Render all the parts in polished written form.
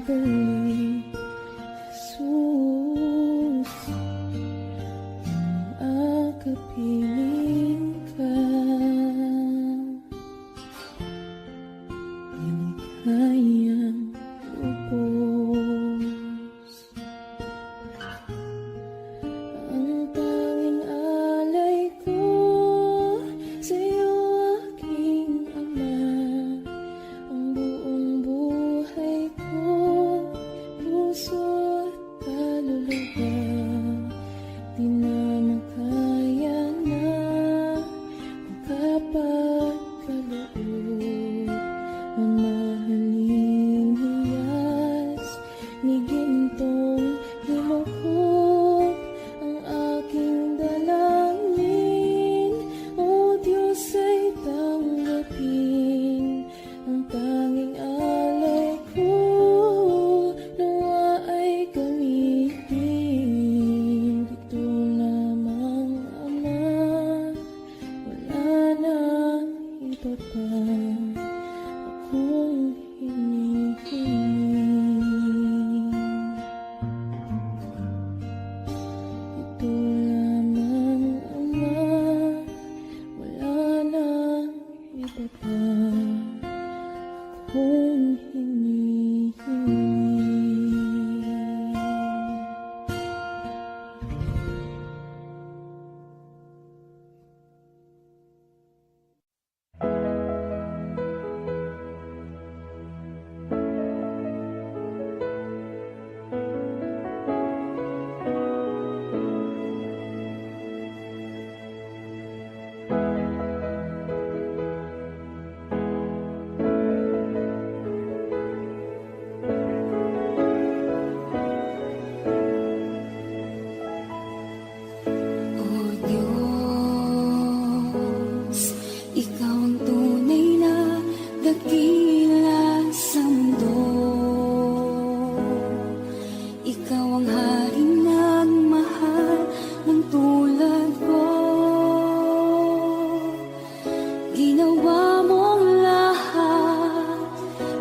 sandali, Jesus, akapiling ka. Nilikayang lubos, ang tanging alay ko sa'yo, aking Ama. Ang buong buhay ko, puso at kaluluwa, di na makaya na makapagkaloob. Mamahaling hiyas ni gintong hilukod ang aking dalangin. O Diyos, ay tanggapin ang tanging alay ko, nawa ay gamitin. Ito lamang, Ama, wala nang iba pa akong hinihiling. Ito lamang, Ama, wala nang iba pa akong hinihiling.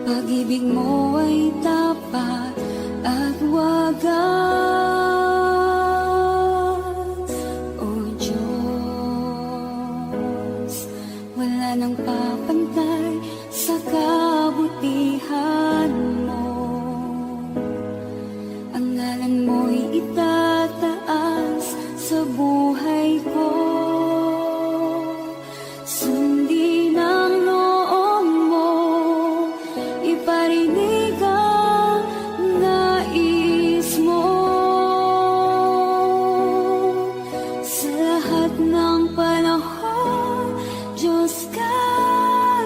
Pag-ibig mo ay tapat at wagas. O Diyos, wala nang papantay sa kabutihan mo. Ang ngalan mo'y itataas sa buhay ko. Sundin ang loob mo, iparinig ang nais mo. Sa lahat ng panahon, Diyos ka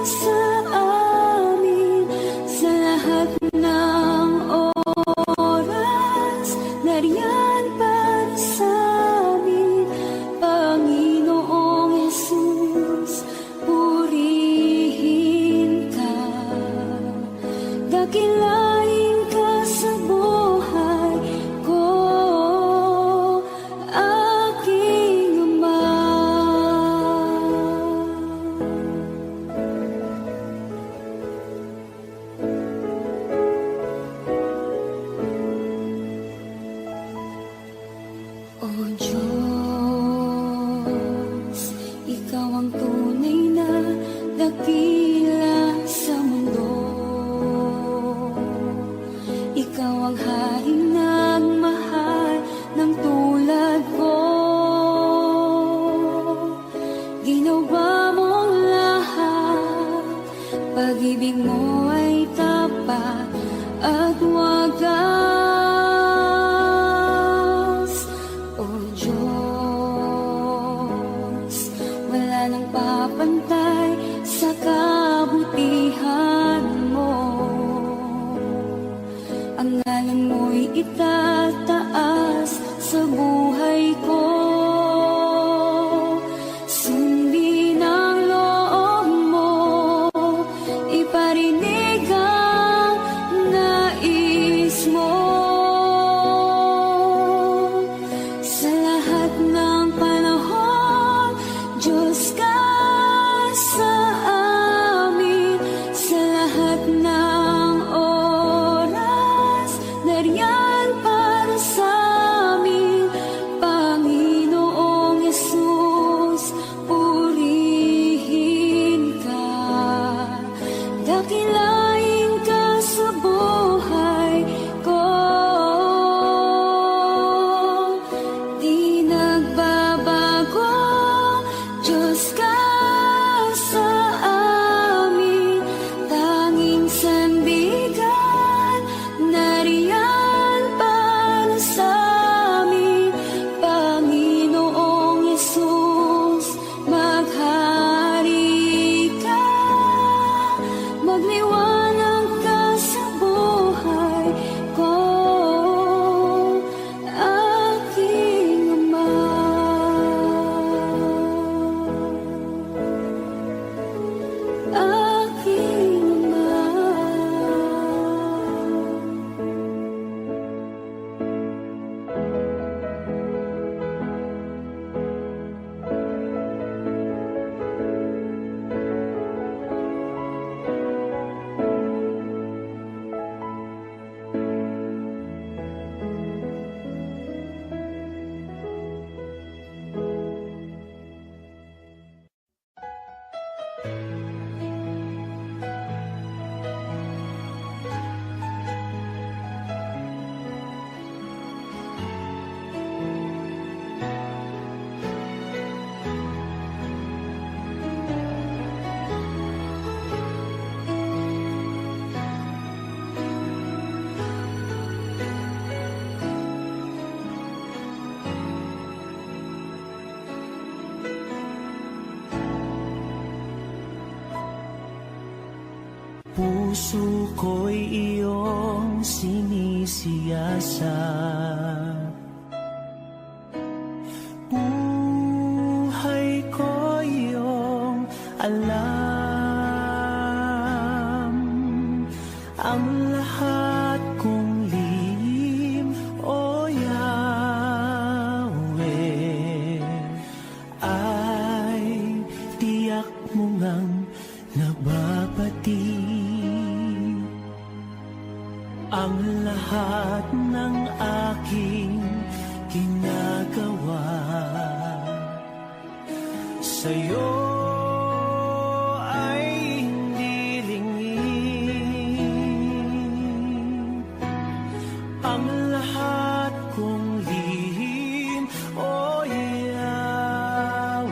sa amin. Sa lahat ng oras, nariyan para sa amin. Panginoong Jesus, purihin ka. Dakilain ka sa buhay ko, aking Ama. O Diyos, ikaw ang tunay na dakila sa mundo. Ikaw ang haring nagmahal ng tulad ko. Ginawa mong lahat, pag-ibig mo ay tapat at wagas. O Diyos, wala nang papantay sa kabutihan mo. Ang ngalan mo'y itataas sa buhay ko. Sundin ang loob mo, iparinig ang nais mo. Sa lahat ng panahon, Diyos ka sa amin. Sa lahat ng oras, dakilain ka sa buhay ko. Di nagbabago, Diyos ka sa amin, tanging sandigan, nariyan para sa amin. Panginoong Yesus, maghari ka, magliwanag ka sa buhay ko, aking Ama. Aking Puso ko'y iyong sinisiyasat, buhay ko iyong alam, ang lahat kong lihim, O Yahweh, ay tiyak mo ngang nababati. Ang lahat ng aking ginagawa sa'yo ay hindi lingid. Ang lahat kong lihim, O Yahweh,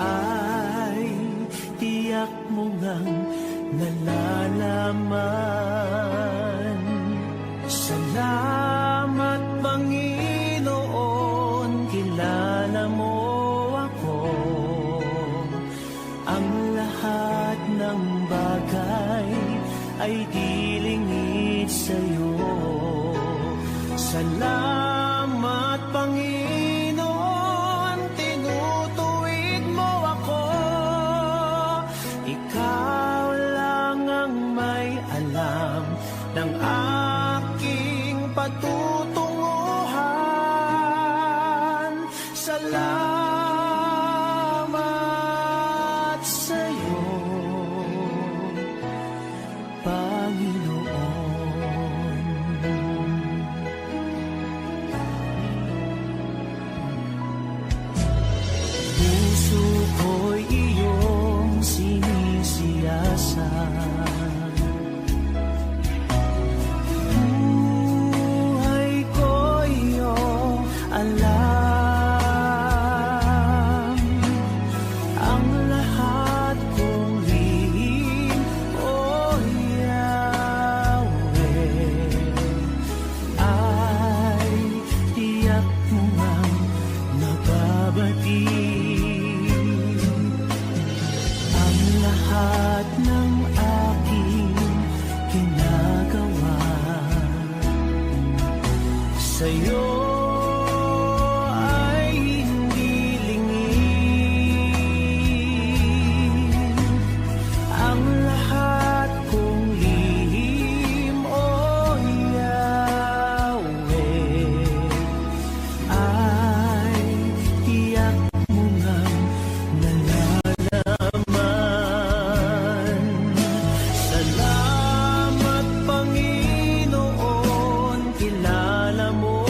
ay tiyak mo ngang nalalaman. Salamat, Panginoon, kilala mo ako. Ang lahat ng bagay ay dilingid sa'yo. Salamat, Panginoon, tinutuwid mo ako. Ikaw lang ang may alam ng aking patutunguhan. Salamat sa'yo, Panginoon. Puso ko'y iyong sinisiyasat, sa'yo ay hindi lingid. Ang lahat kong lihim, O Yahweh, ay tiyak mo ngang nalalaman. Salamat, Panginoon, kilala mo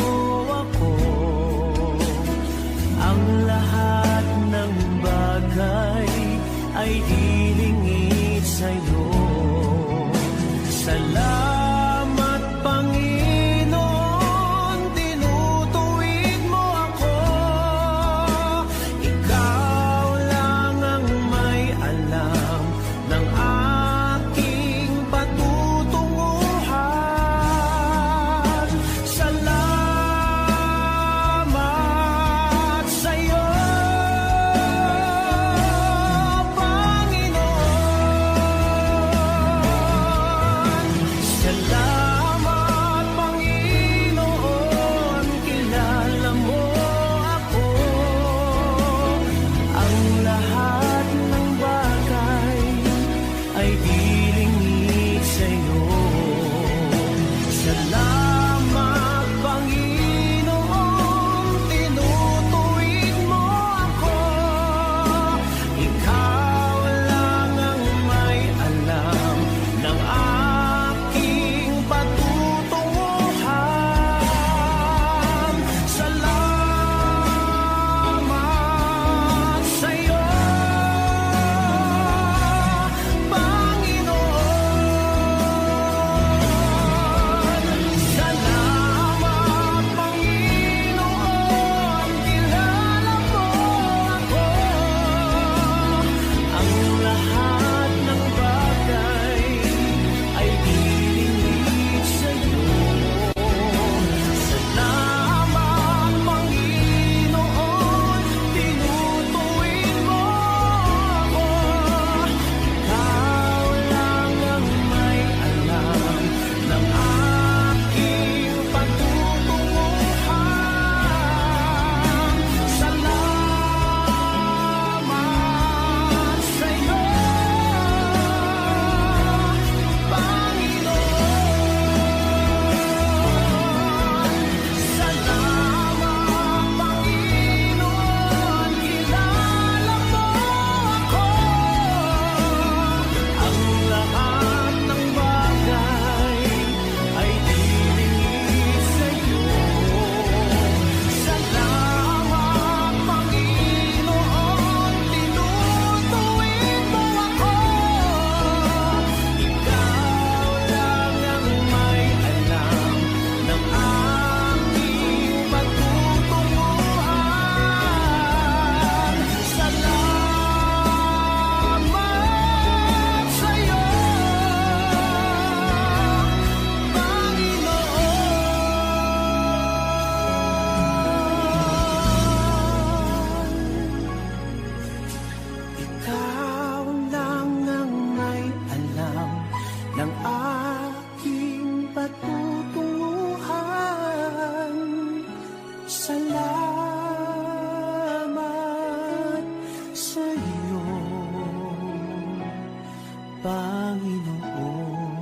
Panginoon.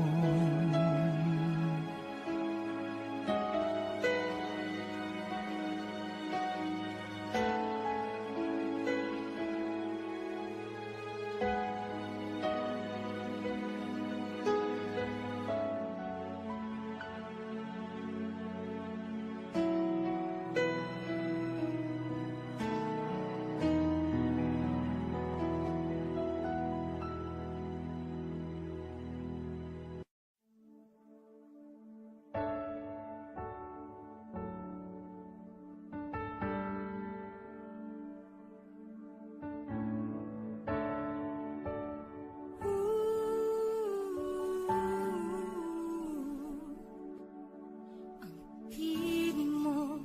Piling mo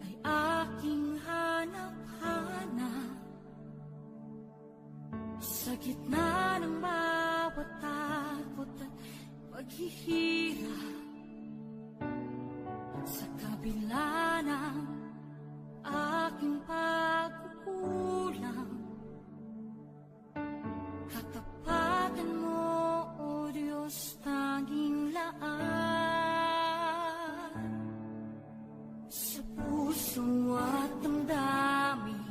ay aking hanap-hanap sa gitna ng bawat takot at paghihirap, sa kabila ng aking pagkukulang. Katapatan mo, O Diyos, tanging laan sa puso at damdamin.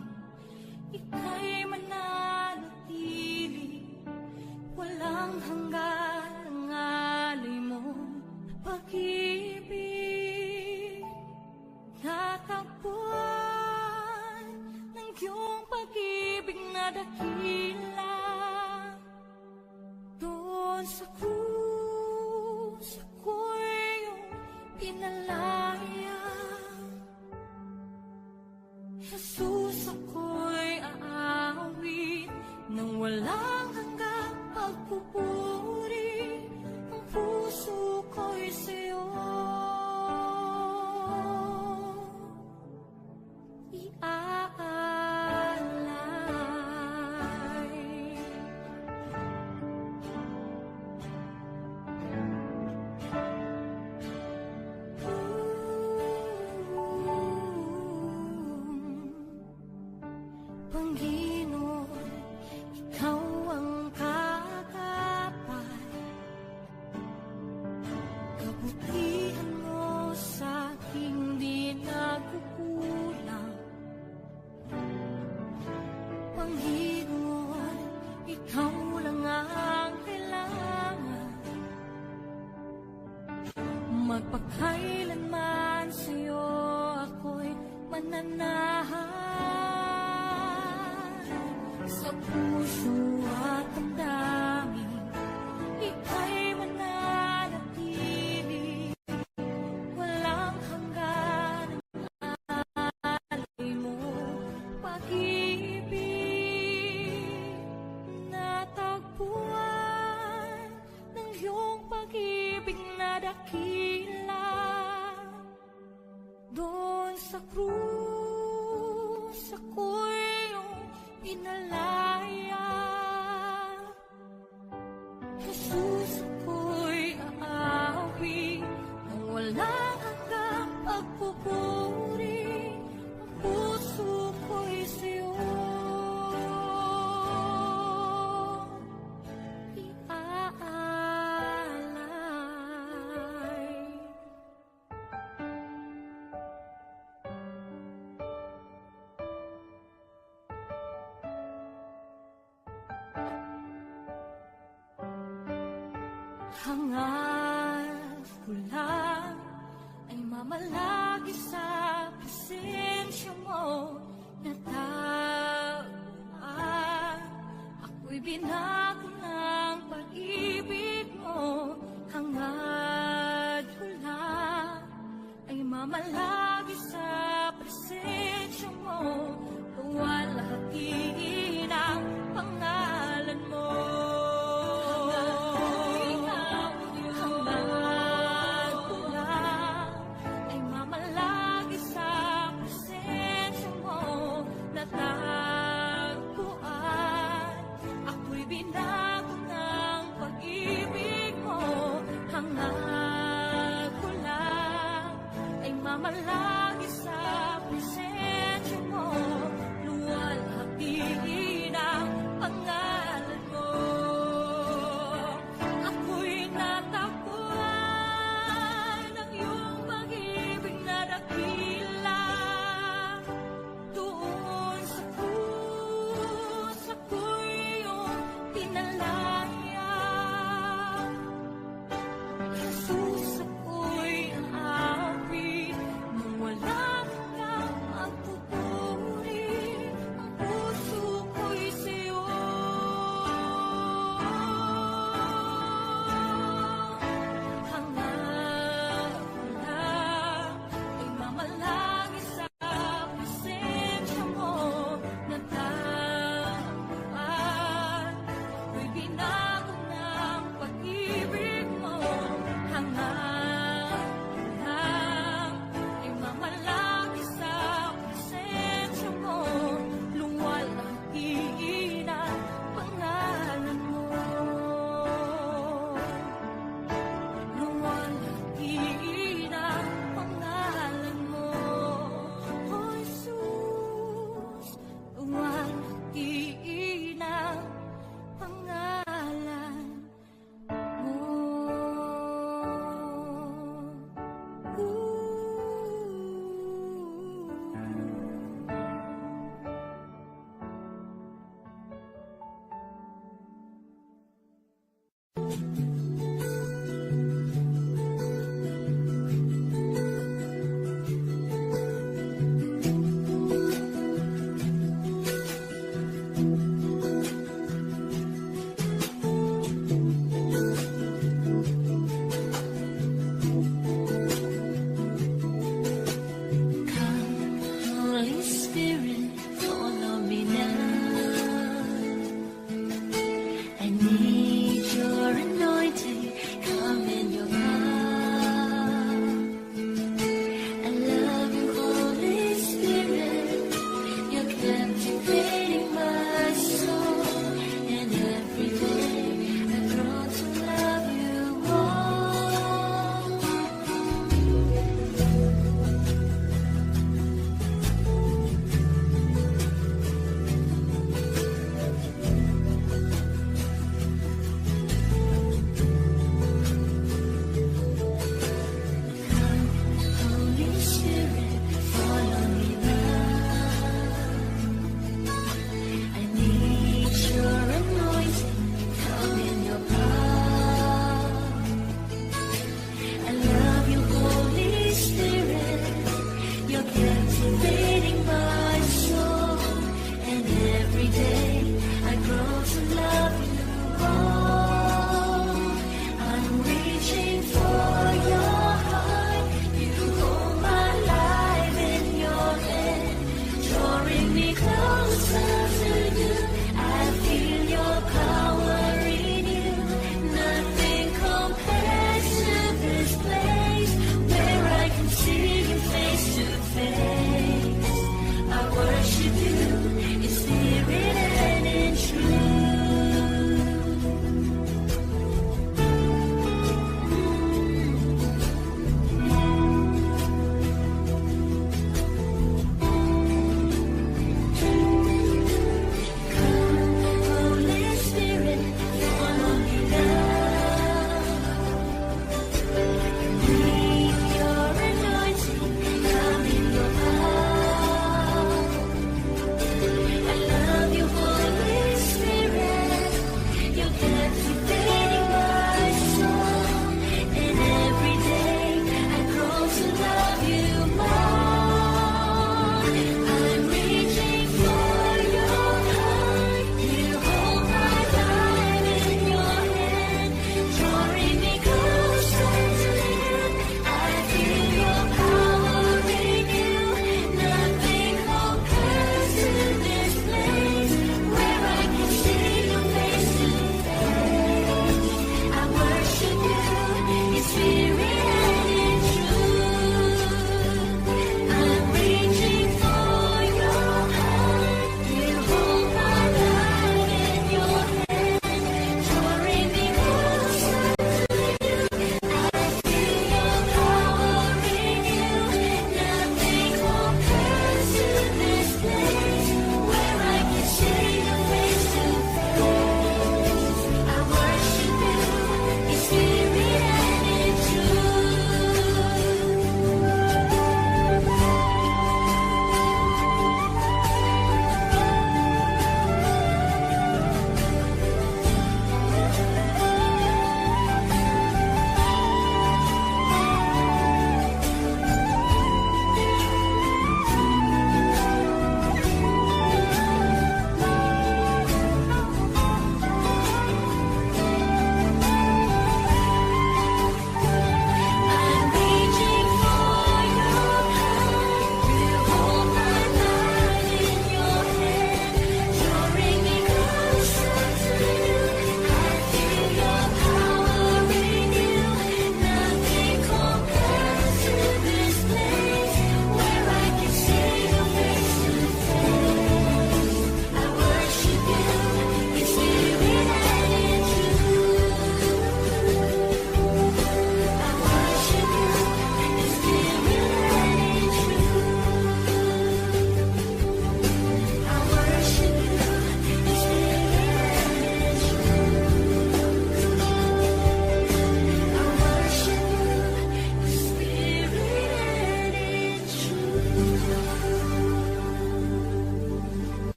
Ika'y mananatili, walang hanggan ang alay mo pag-ibig. Natagpuan ng iyong pag-ibig na dakila. Doon sa krus, ako'y iyong pinalaya. Jesus, ako'y aawit nang walang hanggang pagpupuri. Ang puso ko'y sa'yo iaalay. Panginoon, Ikaw ang kagapay. Kabutihan mo sa aking di nagkukulang. Panginoon, Ikaw lang ang kailangan. Magpakailanman sa'yo ako'y mananahan. Sa puso at damdamin, ika'y mananatili, walang hanggan ang alay mo pag-ibig. Natagpuan ng iyong pag-ibig na dakila. Doon sa krus, ako'y iyong pinalaya. Jesus, ako'y aawit nang walang hanggang pagpupuri. Ang puso ko'y sa'yo iaalay. Hangat ko lang ay mamalagi sa presensya mo. Natagpuan, ako'y binago ng pag-ibig mo. Hangat ko lang ay mamalagi sa presensya mo. Luwalhati ng pangalan mo. Mamalagi sa presensya mo, luwalhati ng pangalan mo.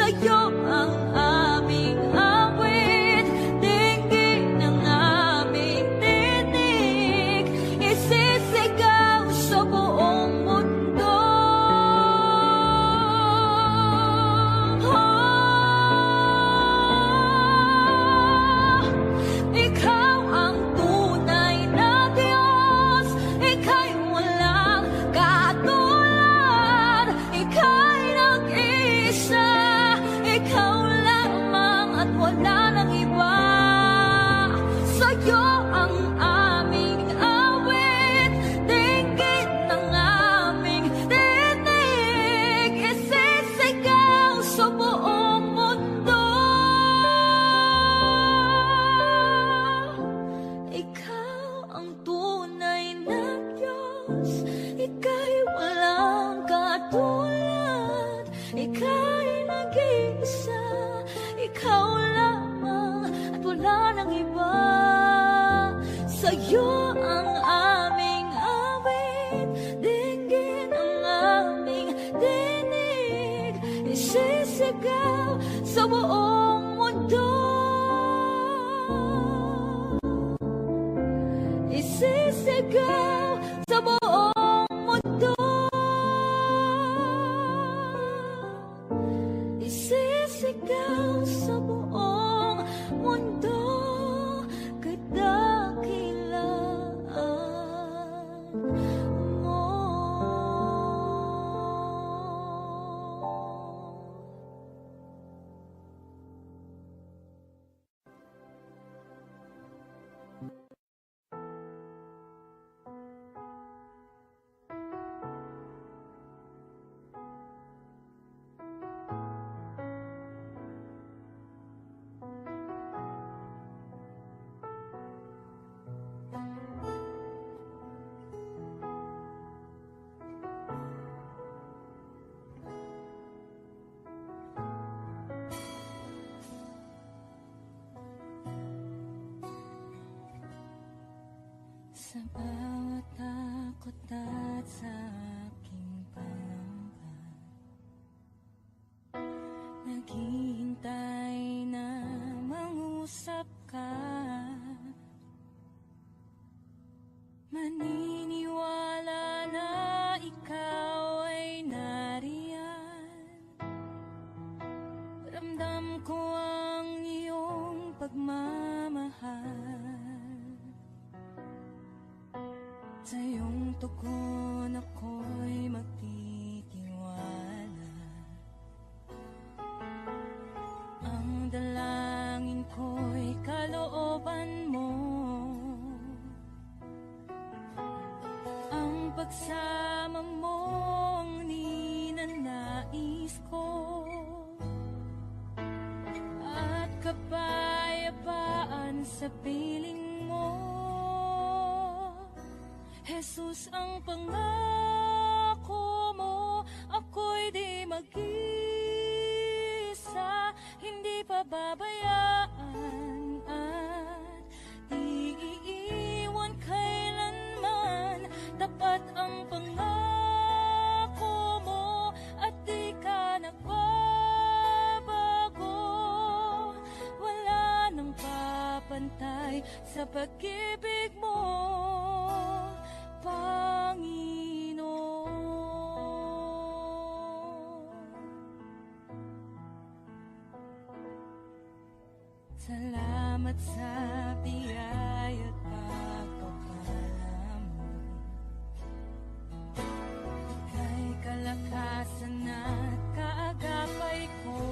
sa'yo ang aming awit, dinggin ang aming tinig, isisigaw sa buong mundo. Ikaw ang tunay na Diyos, ika'y walang katulad, ika'y nag-iisa, ikaw lamang at wala nang iba. Sa'yo ang aming awit, dinggin ang aming tinig, isisigaw sa buong mundo. Ikaw ang tunay na Diyos, ika'y walang katulad, ika'y nag-iisa, ikaw lamang at wala nang iba. Sa'yo ang aming awit, dinggin ang aming tinig, isisigaw sa buong mundo. Isisigaw sa buong mundo. Isisigaw sa buong mundo. Kadakilaan mo. Sa bawat takot at sa aking panangkat, naghihintay na mangusap ka. Maniniwala na ikaw ay nariyan. Ramdam ko ang iyong pagmamahal. Sa iyong tugon ako'y magtitiwala. Ang dalangin ko'y kalooban mo. Ang pagsama mo ang ninanais ko. At kapayapaan sa piling mo. Jesus, ang pangako mo, ako'y di mag-isa, hindi pababayaan at di iiwan kailanman. Tapat ang pangako mo at di ka nagbabago. Wala nang papantay sa pag-ibig mo, Panginoon. Salamat sa biyaya at pagpapala mo. Ika'y kalakasan at kaagapay ko.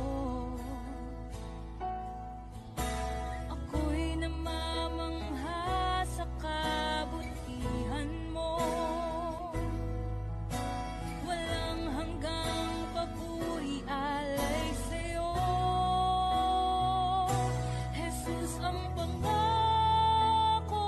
Ako'y namamangha sa kabutihan mo. Walang hanggang papuri alay sa'yo. Jesus, ang pangako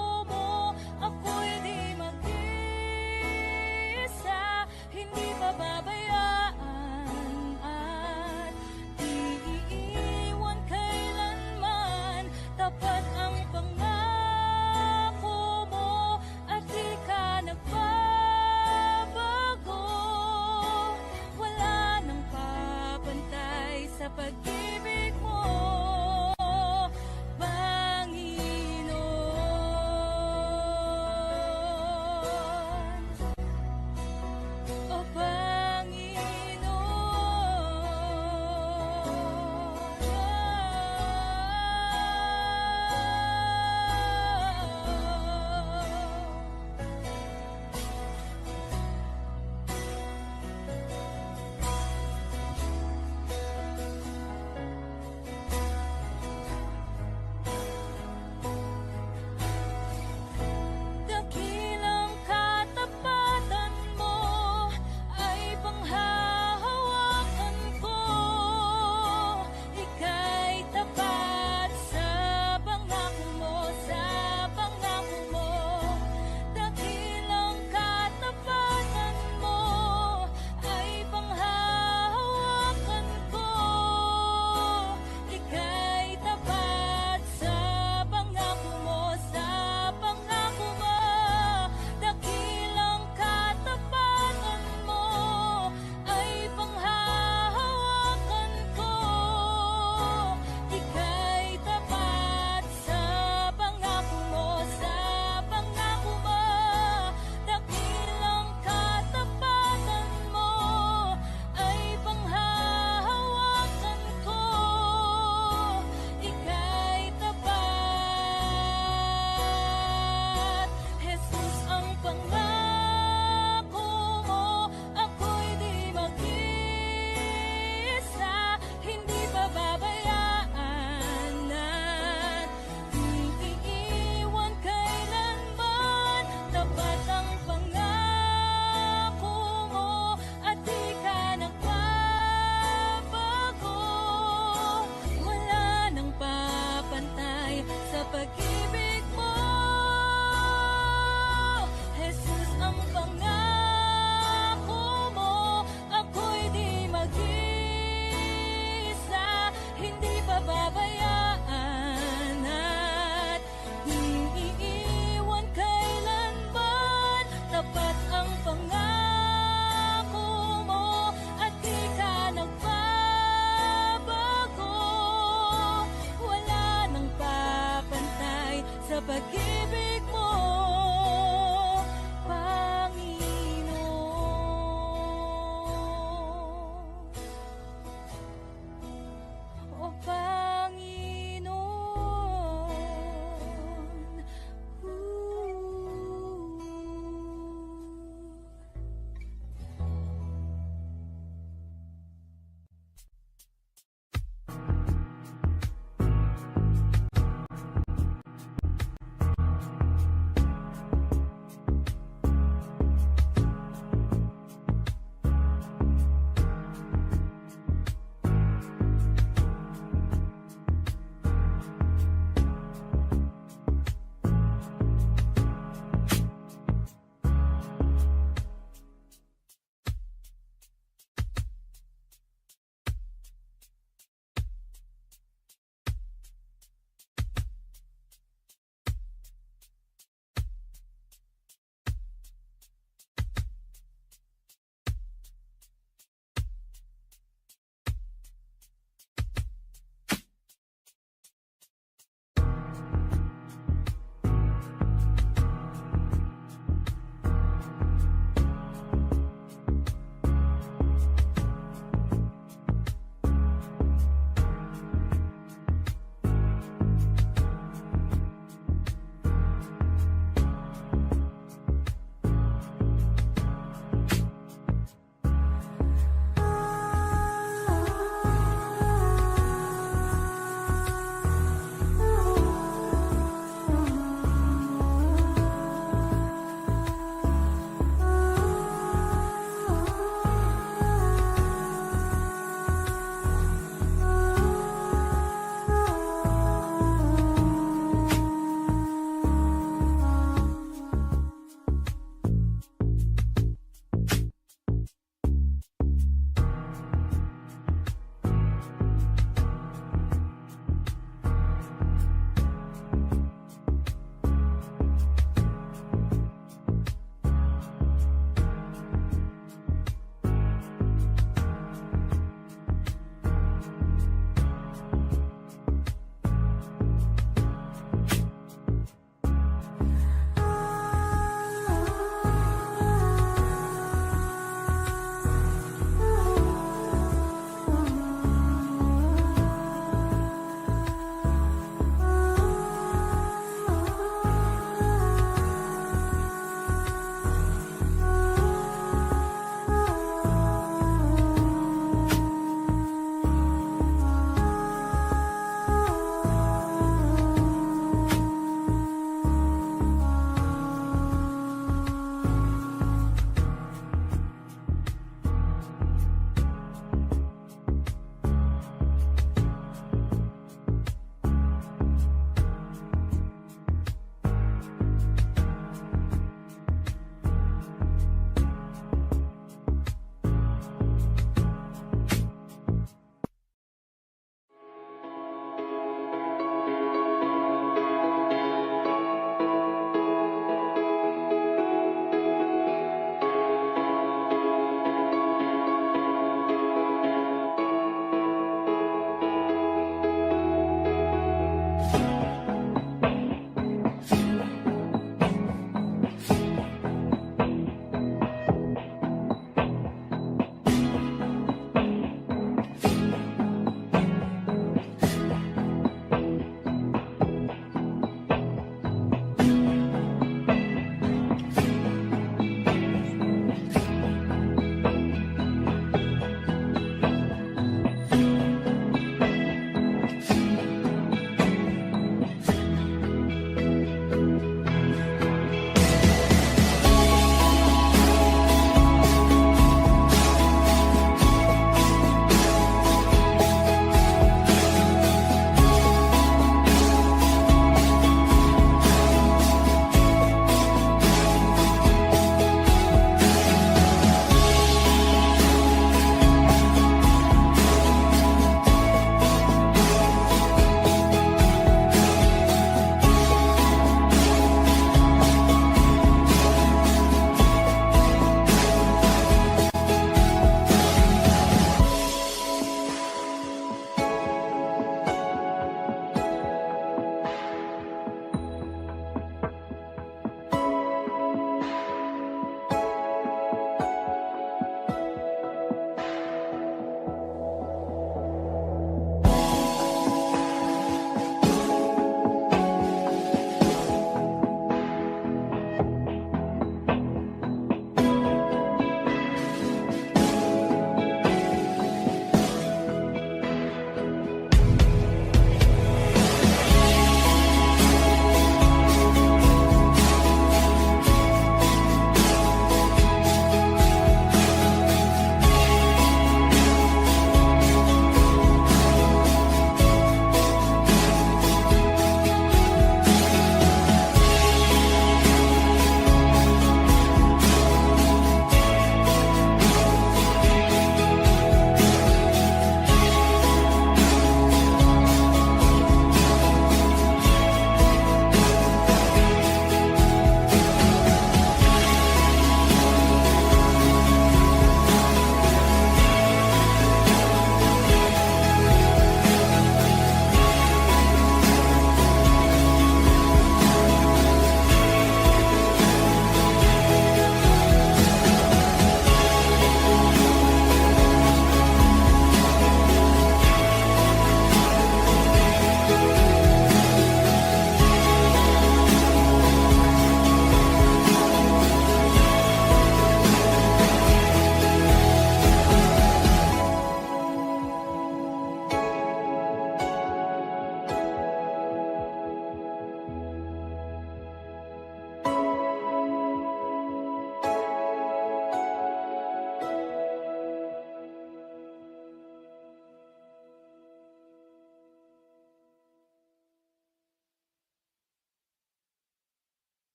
pag